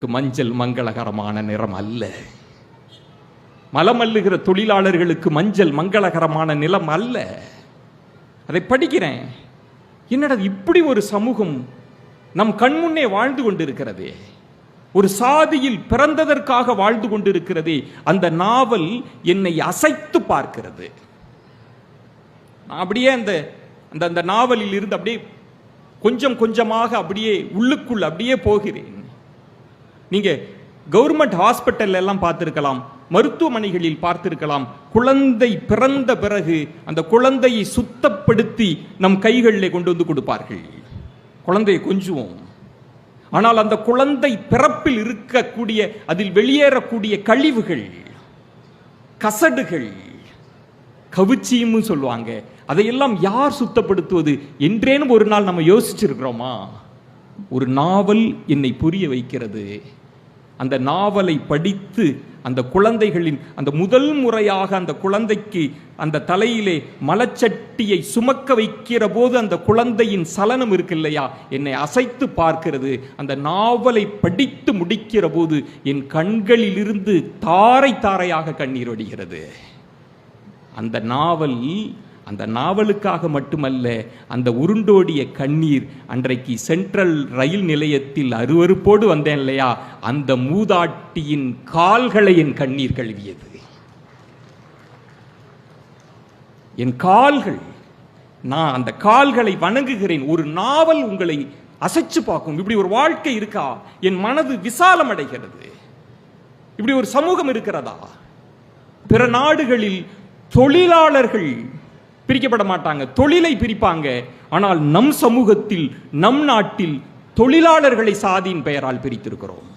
மஞ்சள் மங்களகரமான நிறம் அல்ல. மலமல்லுகிற தொழிலாளர்களுக்கு மஞ்சள் மங்களகரமான நிலம் அல்ல. அதை படிக்கிறேன். என்னடா இப்படி ஒரு சமூகம் நம் கண்முன்னே வாழ்ந்து கொண்டிருக்கிறதே, ஒரு சாதியில் பிறந்ததற்காக வாழ்ந்து கொண்டிருக்கிறதே. அந்த நாவல் என்னை அசைத்து பார்க்கிறது. அப்படியே அந்த அந்த நாவலில் இருந்து அப்படியே கொஞ்சம் கொஞ்சமாக அப்படியே உள்ளுக்குள் அப்படியே போகிறேன். நீங்க கவர்மெண்ட் ஹாஸ்பிட்டல் எல்லாம் பார்த்திருக்கலாம், மருத்துவமனைகளில் பார்த்திருக்கலாம். குழந்தை பிறந்த பிறகு அந்த குழந்தையை சுத்தப்படுத்தி நம் கைகளில் கொண்டு வந்து கொடுப்பார்கள். குழந்தையை கொஞ்சுவோம். ஆனால் அந்த குழந்தை பிறப்பில் இருக்கக்கூடிய அதில் வெளியேறக்கூடிய கழிவுகள், கசடுகள், கவிச்சியும் சொல்லுவாங்க, அதையெல்லாம் யார் சுத்தப்படுத்துவது என்றேனும் ஒரு நாள் நம்ம யோசிச்சிருக்கிறோமா? ஒரு நாவல் என்னை புரிய வைக்கிறது. அந்த நாவலை படித்து அந்த குழந்தைகளின் அந்த முதல் முறையாக அந்த குழந்தைக்கு அந்த தலையிலே மலச்சட்டியை சுமக்க வைக்கிற போது அந்த குழந்தையின் சலனம் இருக்கு இல்லையா, என்னை அசைத்து பார்க்கிறது. அந்த நாவலை படித்து முடிக்கிற போது என் கண்களிலிருந்து தாரை தாரையாக கண்ணீர் வடிகிறது. அந்த நாவலுக்காக மட்டுமல்ல, அந்த உருண்டோடிய கண்ணீர் அன்றைக்கு சென்ட்ரல் ரயில் நிலையத்தில் அருவருப்போடு வந்தேன் இல்லையா, அந்த மூதாட்டியின் கால்களை என் கண்ணீர் கழுவியது. என் கால்கள், நான் அந்த கால்களை வணங்குகிறேன். ஒரு நாவல் உங்களை அசைச்சு பார்க்கும். இப்படி ஒரு வாழ்க்கை இருக்கா? என் மனது விசாலம் அடைகிறது. இப்படி ஒரு சமூகம் இருக்கிறதா? பிற நாடுகளில் தொழிலாளர்கள் பிரிக்கப்பட மாட்டாங்க, தொழிலை பிரிப்பாங்க. ஆனால் நம் சமூகத்தில், நம் நாட்டில் தொழிலாளர்களை சாதியின் பெயரால் பிரித்திருக்கிறோம்.